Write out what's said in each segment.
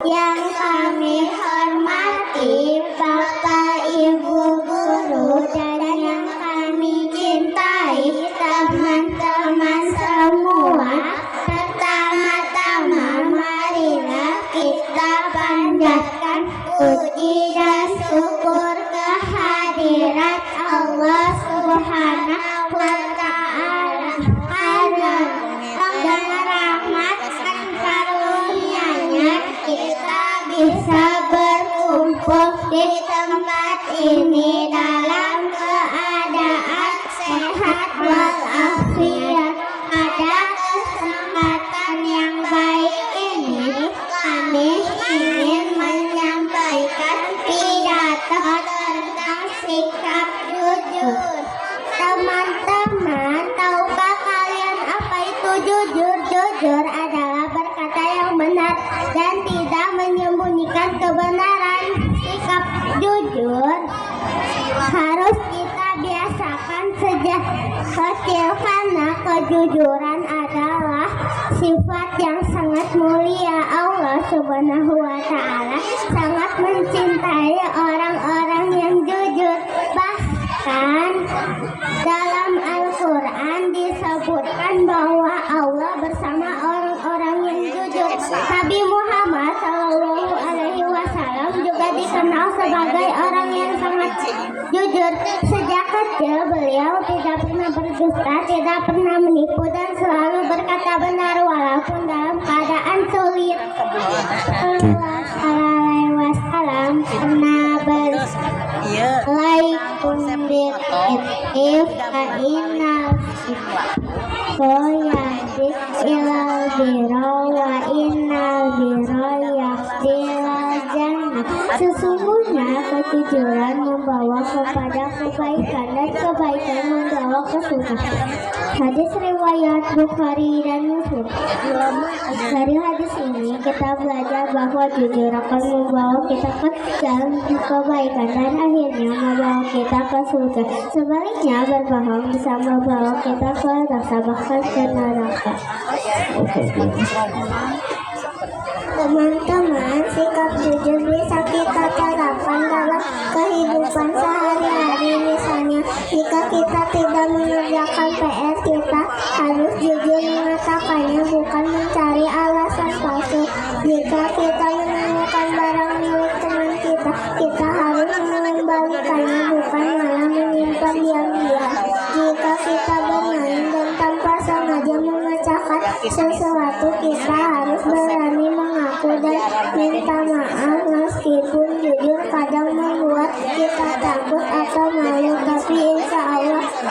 Yang kami hormati Bapak Ibu guru dan yang kami cintai teman-teman semua. Pertama-tama marilah kita panjatkan puji dan syukur kehadirat Allah Subhanahu wa Ta'ala karena dengan rahmat dan karunia-Nya kita bisa berkumpul di tempat ini dalam keadaan sehat walafiat. Pada kesempatan yang baik ini kami ingin menyampaikan pidato tentang sikap jujur. Teman-teman, tahukah kalian apa itu jujur? Jujur adalah berkata yang benar dan tidak menyembunyikan kebenaran. Sikap jujur harus kita biasakan sejak kecil karena kejujuran adalah sifat yang sangat mulia. Allah Subhanahu wa Ta'ala sangat mencintai orang-orang yang jujur. Bahkan dalam Al-Quran disebutkan bahwa Allah bersama orang-orang yang jujur. Nabi Muhammad SAW juga dikenal sebagai orang yang sangat jujur. Sejak kecil beliau tidak pernah berdusta, tidak pernah menipu dan selalu berkata benar walaupun dalam keadaan sulit. Allah alaihi wasallam pernah berlaikum if inal yahdi ilal biro wa innal biro yahdi ilal jannah. Sesungguhnya kejujuran membawa kepada kebaikan dan kebaikan membawa ke surga. Hadis riwayat Bukhari dan Muslim. Dari hadis ini kita belajar bahwa jujur akan membawa kita ke jalan kebaikan dan akhirnya membawa kita ke surga. Sebaliknya berbohong bisa membawa kita ke dosa bahkan ke neraka. Teman-teman, sikap jujur bisa kita terapkan dalam kehidupan sehari-hari. Misalnya, jika kita tidak mengerjakan PR, kita harus jujur mengatakannya, bukan mencari alasan palsu. Jika kita menemukan barang milik teman kita, kita harus mengembalikannya, bukan malah menyimpan diam-diam. Jika kita bermain dan tanpa sengaja memecahkan sesuatu, kita harus berani mengaku dan minta maaf. Meskipun jujur kadang membuat kita takut atau malu, tapi insya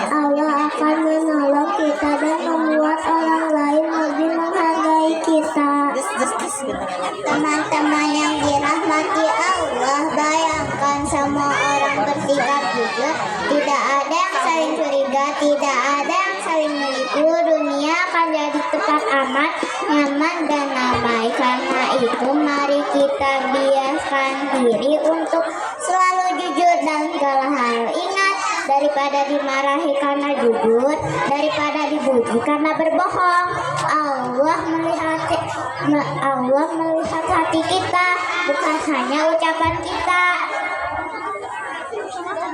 Allah akan menolong kita dan membuat orang lain lebih menghargai kita. Teman-teman yang dirahmati Allah, bayangkan semua orang bersikap jujur, tidak ada yang saling curiga, tidak ada yang saling menipu. Dunia akan jadi tempat aman, nyaman dan damai. Karena itu mari kita biasakan diri untuk selalu jujur dalam segala hal. Ingat, daripada dimarahi karena jujur, daripada dipuji karena berbohong. Allah melihat hati kita, bukan hanya ucapan kita.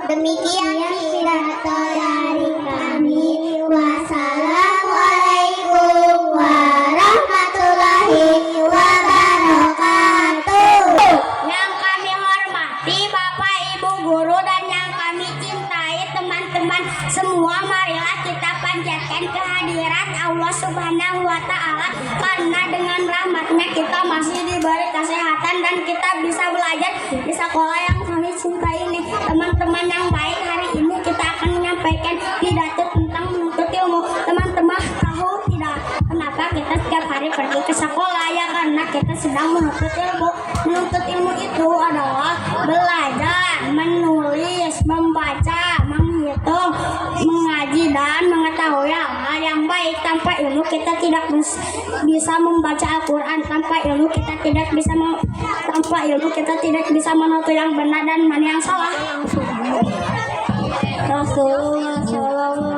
Demikian pidato dari kami. Wassalamualaikum warahmatullahi wabarakatuh. Yang kami hormati Bapak Ibu guru dan yang kami cintai teman-teman semua, marilah kita panjatkan kehadirat Allah Subhanahu wa Ta'ala karena dengan rahmatnya kita masih diberi kesehatan dan kita bisa belajar di sekolah yang kami cintai ini. Teman-teman yang baik, hari ini kita akan menyampaikan pidato tentang menuntut ilmu. Teman-teman tahu tidak kenapa kita setiap hari pergi ke sekolah? Ya karena kita sedang menuntut ilmu. Menuntut ilmu itu adalah belajar, menulis, membaca, menghitung, mengaji dan mengetahui hal yang baik. Tanpa ilmu kita tidak bisa membaca Al-Quran. Tanpa ilmu kita tidak bisa menuntut yang benar dan mana yang salah. Rasulullah SAW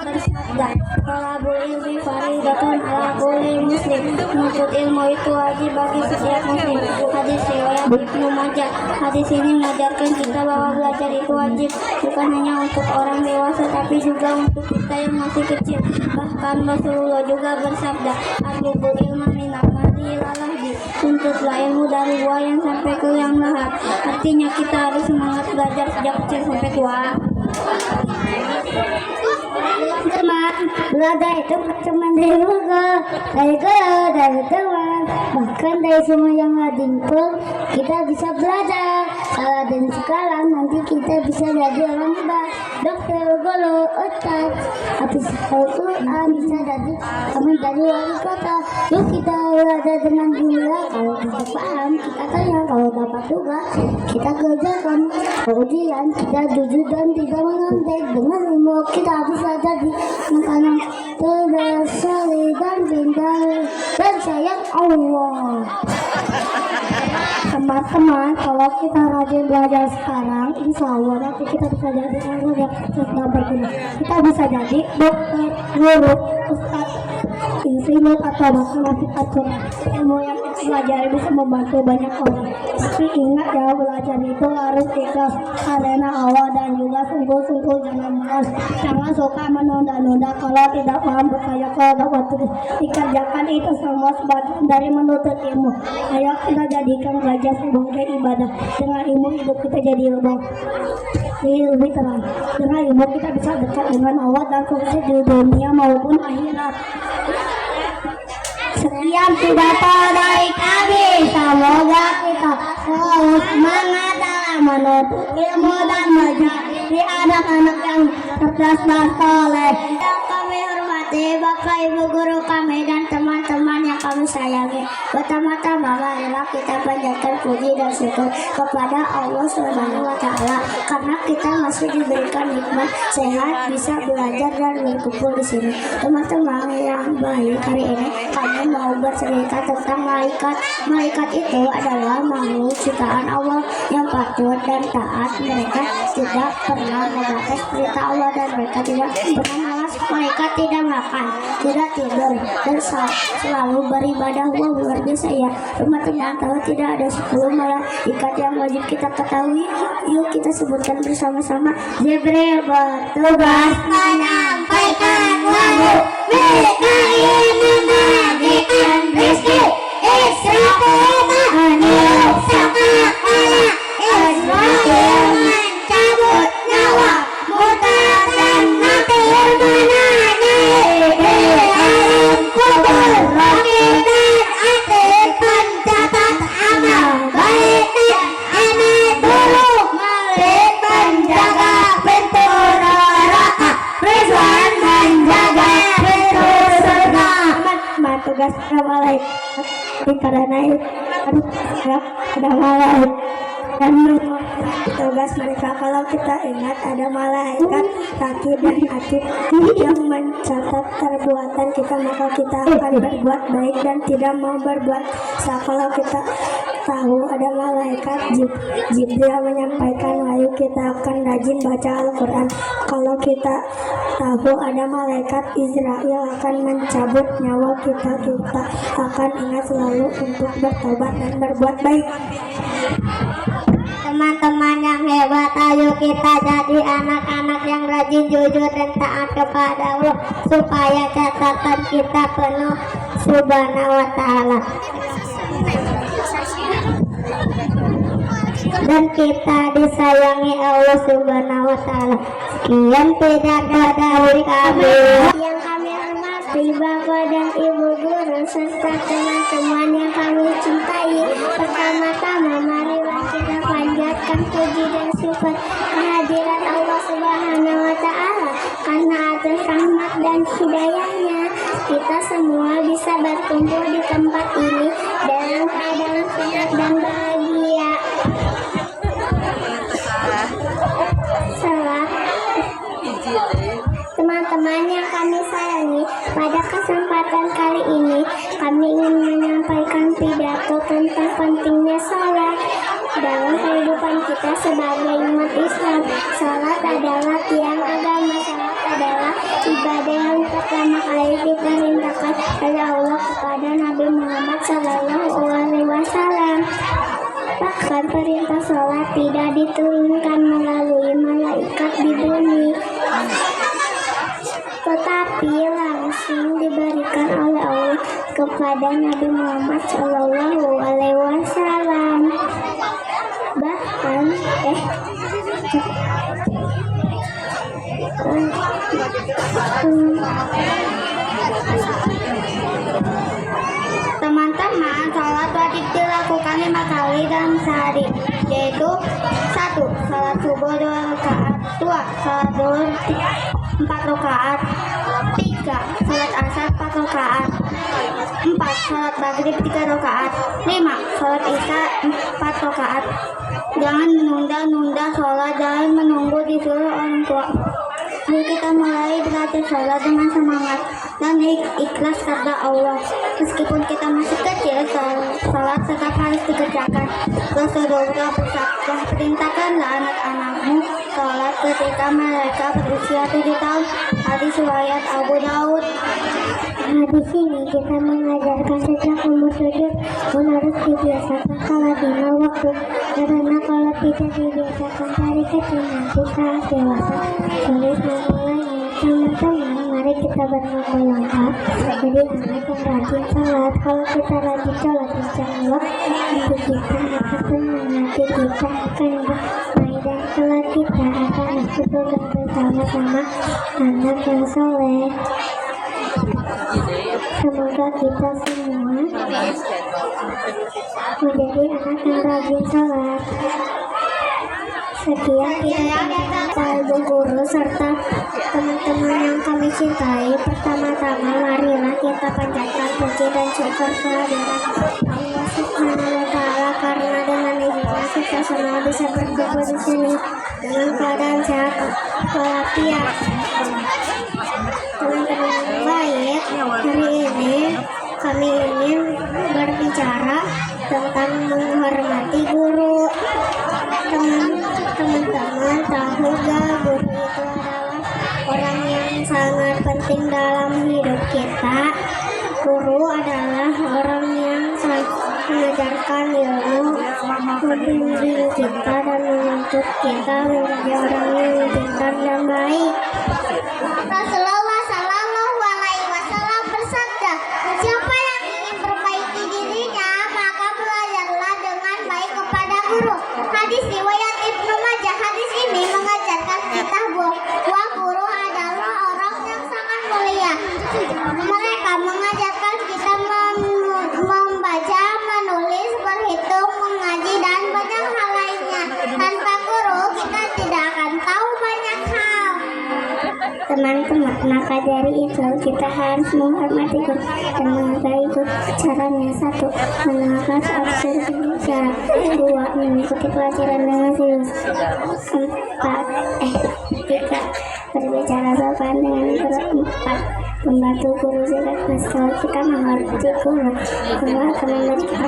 bersabda, Talabul ilmi faridatun ala kulli muslim. Menuntut ilmu itu wajib bagi setiap muslim. Hadis riwayat Ibnu Majah. Hadis ini mengajarkan kita bahwa belajar itu wajib, bukan hanya untuk orang dewasa tapi juga untuk kita yang masih kecil. Bahkan Rasulullah juga bersabda, "Atlubul ilma minal mahdi ilal lahdi." Tuntutlah ilmu dari buah yang sampai ke yang lahat. Artinya kita harus semangat belajar sejak kecil sampai tua. Teman, belajar itu cuma dari buku, dari guru, dari teman, bahkan dari semua yang ada kita bisa belajar. Dan sekarang nanti kita bisa jadi orang hebat, dokter, guru, ustaz, habis Al-Quran, bisa jadi wali kota. Yuk kita belajar dengan gula. Kalau kita paham, kita tanya. Kalau dapat tugas, kita kerjakan. Kemudian kita jujur dan tidak mengontek. Dengan ilmu kita bisa jadi makanan tersalih dan pintar dan sayang Allah. Teman-teman, kalau kita rajin belajar sekarang, insya Allah nanti kita bisa jadi orang yang sudah berguna. Kita bisa jadi dokter, guru, ustaz, insinyur, atau bahkan arsitektur. Ilmu yang kita pelajari bisa membantu banyak orang. Tapi ingat ya, belajar itu harus ikhlas karena Allah dan juga sungguh-sungguh jangan malas. Jangan suka menunda-nunda kalau tidak paham, percaya kalau dapat tugas. Dikerjakan itu semua sebagian dari menuntut ilmu. Ayo kita jadikan belajar sebagai ibadah. Dengan ilmu hidup kita jadi lebih terang. Dengan ilmu kita bisa dekat dengan Allah dan sukses di dunia maupun akhirat. Sekian pidato dari kami. Semoga kita selalu semangat dalam menuntut ilmu dan menjadi anak-anak yang cerdas dan soleh. Yang kami hormati Bapak Ibu guru kami dan teman-teman yang kami sayangi. Pertama-tama marilah kita panjatkan puji dan syukur kepada Allah Subhanahu wa Ta'ala karena kita masih diberikan nikmat sehat, bisa belajar dan berkumpul di sini. Teman-teman yang baik, hari ini kami mau bercerita tentang malaikat. Malaikat itu adalah makhluk ciptaan Allah yang patuh dan taat. Mereka tidak pernah membatas perintah Allah dan mereka tidak pernah malas. Mereka tidak makan, tidak tidur, dan selalu beribadah. Wah, luar biasa ya. Teman-teman tahu tidak ada 10 malaikat yang wajib kita ketahui? Yuk kita sebutkan bersama-sama. Jibril bertugas menyampaikan wahyu, Mikail membagikan rezeki, Israfil meniupkan kepala, Israfil mencabut nyawa, Mutar dan Nabil menanyai alam kubur, Rakib dan Atid pencatat amal baik. Anak dulu Malik penjaga pintu neraka, Ridwan menjaga pintu surga. Tugas malaikat karena ada malaikat dan tugas mereka. Kalau kita ingat ada malaikat Rakib dan Atid yang mencatat perbuatan kita, maka kita akan berbuat baik dan tidak mau berbuat salah. Kalau kita tahu ada malaikat Jibril menyampaikan wahyu, kita akan rajin baca Al-Quran. Kalau kita tahu ada malaikat Israel akan mencabut nyawa kita akan ingat selalu untuk bertobat dan berbuat baik. Teman-teman yang hebat, ayo kita jadi anak-anak yang rajin, jujur, dan taat kepada Allah supaya catatan kita penuh Subhanahu wa Ta'ala dan kita disayangi Allah Subhanahu wa Ta'ala. Sekian pidato dari kami. Yang kami hormati Bapak dan Ibu guru serta teman-teman yang kami cintai. Pertama-tama marilah kita panjatkan puji dan syukur kehadiran Allah Subhanahu wa Ta'ala karena atas rahmat dan hidayahnya kita semua bisa berkumpul di tempat ini dalam keadaan sehat dan bahagia. Teman-teman yang kami sayangi, pada kesempatan kali ini kami ingin menyampaikan pidato tentang pentingnya salat dalam kehidupan kita sebagai umat Islam. Salat adalah tiang agama. Salat adalah ibadah yang pertama kali diperintahkan oleh Allah kepada Nabi Muhammad SAW. Bahkan perintah sholat tidak diturunkan melalui malaikat di bumi, tetapi langsung diberikan oleh Allah kepada Nabi Muhammad SAW. Bahkan teman-teman, sholat wajib dilakukan 5 kali dalam sehari, yaitu 1. Sholat subuh 2 rakaat, 2. Sholat zuhur 4 rakaat, 3. Sholat asar 4 rakaat, 4. Sholat maghrib 3 rakaat, 5. Sholat isya 4 rakaat. Jangan menunda-nunda sholat dan menunggu disuruh orang tua. Mari kita mulai belajar sholat dengan semangat dan ikhlas karena Allah. Meskipun kita masih kecil, sholat tetap harus dikerjakan. Rasulullah bersabda, perintahkanlah anak-anakmu sholat ketika mereka berusia 7 tahun. Hadis riwayat Abu Daud. Hadis ini kita mengajarkan sejak umur 7 pun harus dibiasakan sholat 5 waktu, karena kalau tidak dibiasakan dari kecil nanti saat dewasa sulit memulainya. Teman-teman, mari kita berlomba-lomba jadi anak yang rajin sholat. Kalau kita rajin sholat, insya Allah nanti kita akan tenang, nanti kita akan baik dan sholat kita akan masuk surga bersama-sama anak yang soleh. Semoga kita semua menjadi anak yang rajin sholat. Sekian kita Ibu Guru serta teman-teman yang kami cintai. Pertama-tama marilah kita panjatkan puji dan syukur kehadiran Allah Subhanahu wa Ta'ala, karena dengan izinnya kita semua bisa berkumpul di sini dengan keadaan sehat walafiat. Teman-teman yang baik, hari ini kami ingin berbicara tentang menghormati guru. Teman-teman tahu gak, guru itu adalah orang yang sangat penting dalam hidup kita. Guru adalah orang yang mengajarkan ilmu, membimbing kita dan menuntut kita menjadi orang yang pintar dan baik. Rasulullah Shallallahu Alaihi Wasallam bersabda, siapa yang ingin perbaiki dirinya, maka belajarlah dengan baik kepada guru. Hadis riwayat Ibnu Majah. Hadis ini mengajarkan kita bahwa guru adalah orang yang sangat mulia. Mereka mengajarkan kita membaca, menulis, berhitung, mengaji, dan banyak hal lainnya. Tanpa guru, kita tidak akan tahu banyak hal. Teman-teman, maka dari itu kita harus menghormati guru dan menghargai guru. Caranya: 1. Mendengarkan absen secara, 2. Mengikuti pelajaran dengan serius, 3. Berbicara sopan dengan guru, 4. Membantu guru jika kita menghormati guru. 2. Teman kita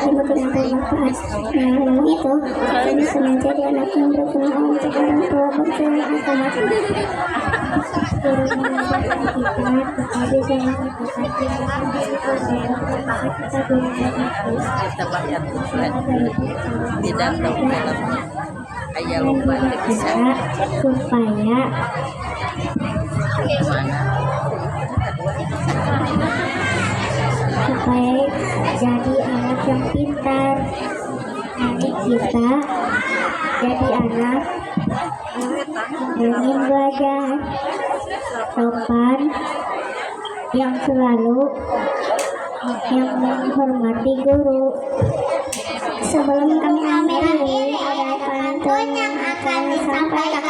ilmu dengan bermanfaat. Dengan ilmu itu kita bisa menjadi anak yang berguna untuk orang tua bangsa yang akan datang. Guru mengajarkan kita bisa mengatakan tidak tahu dalamnya ayah lomba bisa supaya jadi anak yang pintar. Nanti kita jadi anak yang belajar, sopan, yang selalu yang menghormati guru. Sebelum kami akhiri, ada pantun yang akan disampaikan